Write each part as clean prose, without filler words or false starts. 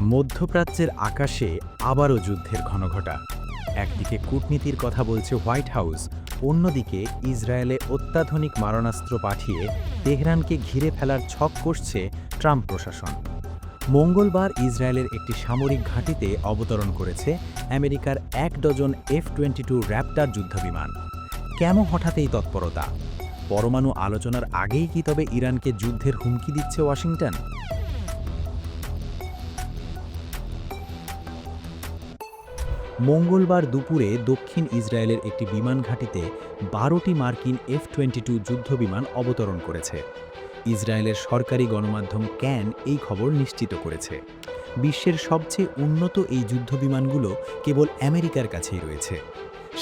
মধ্যপ্রাচ্যের আকাশে আবারও যুদ্ধের ঘনঘটা। একদিকে কূটনীতির কথা বলছে হোয়াইট হাউস, অন্যদিকে ইসরায়েলে অত্যাধুনিক মারণাস্ত্র পাঠিয়ে তেহরানকে ঘিরে ফেলার ছক কষছে ট্রাম্প প্রশাসন। মঙ্গলবার ইসরায়েলের একটি সামরিক ঘাঁটিতে অবতরণ করেছে আমেরিকার ১ ডজন F-22 র্যাপটার যুদ্ধবিমান। কেন হঠাৎ এই তৎপরতা? পরমাণু আলোচনার আগেই কি তবে ইরানকে যুদ্ধের হুমকি দিচ্ছে ওয়াশিংটন? মঙ্গলবার দুপুরে দক্ষিণ ইসরায়েলের একটি বিমান ঘাঁটিতে ১২টি মার্কিন F-22 যুদ্ধবিমান অবতরণ করেছে। ইসরায়েলের সরকারি গণমাধ্যম ক্যান এই খবর নিশ্চিত করেছে। বিশ্বের সবচেয়ে উন্নত এই যুদ্ধবিমানগুলো কেবল আমেরিকার কাছেই রয়েছে।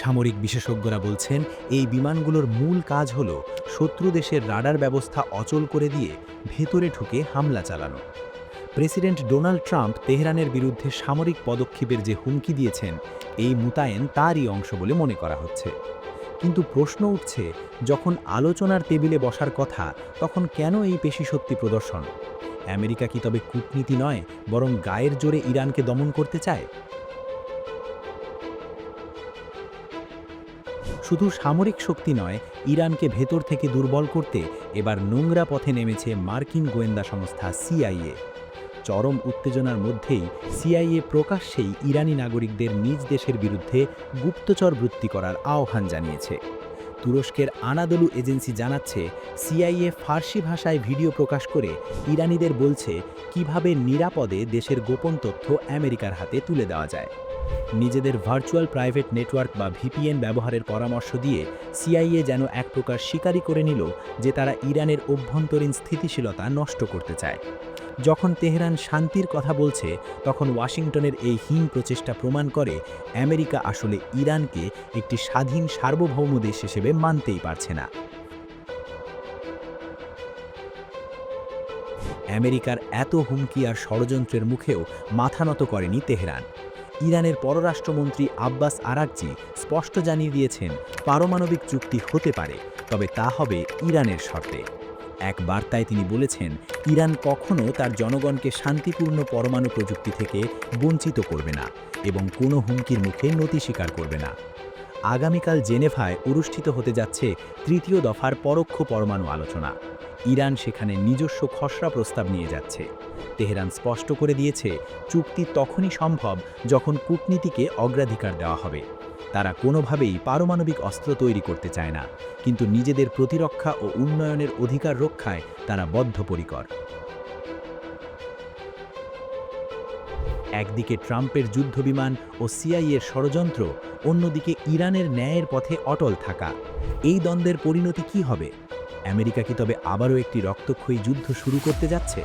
সামরিক বিশেষজ্ঞরা বলছেন, এই বিমানগুলোর মূল কাজ হল শত্রু দেশের রাডার ব্যবস্থা অচল করে দিয়ে ভেতরে ঢুকে হামলা চালানো। প্রেসিডেন্ট ডোনাল্ড ট্রাম্প তেহরানের বিরুদ্ধে সামরিক পদক্ষেপের যে হুমকি দিয়েছেন, এই মোতায়েন তারই অংশ বলে মনে করা হচ্ছে। কিন্তু প্রশ্ন উঠছে, যখন আলোচনার টেবিলে বসার কথা, তখন কেন এই পেশিশক্তি প্রদর্শন? আমেরিকা কি তবে কূটনীতি নয়, বরং গায়ের জোরে ইরানকে দমন করতে চায়? শুধু সামরিক শক্তি নয়, ইরানকে ভেতর থেকে দুর্বল করতে এবার নোংরা পথে নেমেছে মার্কিন গোয়েন্দা সংস্থা সিআইএ। চরম উত্তেজনার মধ্যেই সিআইএ প্রকাশ্যেই ইরানি নাগরিকদের নিজ দেশের বিরুদ্ধে গুপ্তচর বৃত্তি করার আহ্বান জানিয়েছে। তুরস্কের আনাদলু এজেন্সি জানাচ্ছে, সিআইএ ফার্সি ভাষায় ভিডিও প্রকাশ করে ইরানিদের বলছে কিভাবে নিরাপদে দেশের গোপন তথ্য আমেরিকার হাতে তুলে দেওয়া যায়। নিজেদের ভার্চুয়াল প্রাইভেট নেটওয়ার্ক বা ভিপিএন ব্যবহারের পরামর্শ দিয়ে সিআইএ যেন এক প্রকার স্বীকারই করে নিল যে তারা ইরানের অভ্যন্তরীণ স্থিতিশীলতা নষ্ট করতে চায়। যখন তেহরান শান্তির কথা বলছে, তখন ওয়াশিংটনের এই হীন প্রচেষ্টা প্রমাণ করে আমেরিকা আসলে ইরানকে একটি স্বাধীন সার্বভৌম দেশ হিসেবে মানতেই পারছে না। আমেরিকার এত হুমকি আর ষড়যন্ত্রের মুখেও মাথা নত করেনি তেহরান। ইরানের পররাষ্ট্রমন্ত্রী আব্বাস আরাকচি স্পষ্ট জানিয়ে দিয়েছেন, পারমাণবিক চুক্তি হতে পারে, তবে তা হবে ইরানের শর্তে। এক বার্তায় তিনি বলেছেন, ইরান কখনও তার জনগণকে শান্তিপূর্ণ পরমাণু প্রযুক্তি থেকে বঞ্চিত করবে না এবং কোনো হুমকির মুখে নতি স্বীকার করবে না। আগামীকাল জেনেভায় অনুষ্ঠিত হতে যাচ্ছে তৃতীয় দফার পরোক্ষ পরমাণু আলোচনা। ইরান সেখানে নিজস্ব খসড়া প্রস্তাব নিয়ে যাচ্ছে। তেহরান স্পষ্ট করে দিয়েছে, চুক্তি তখনই সম্ভব যখন কূটনীতিকে অগ্রাধিকার দেওয়া হবে। তারা কোনোভাবেই পারমাণবিক অস্ত্র তৈরি করতে চায় না, কিন্তু নিজেদের প্রতিরক্ষা ও উন্নয়নের অধিকার রক্ষায় তারা বদ্ধপরিকর। একদিকে ট্রাম্পের যুদ্ধবিমান ও সিআইএর ষড়যন্ত্র, অন্যদিকে ইরানের ন্যায়ের পথে অটল থাকা। এই দ্বন্দ্বের পরিণতি কী হবে? আমেরিকা কি তবে আবারও একটি রক্তক্ষয়ী যুদ্ধ শুরু করতে যাচ্ছে?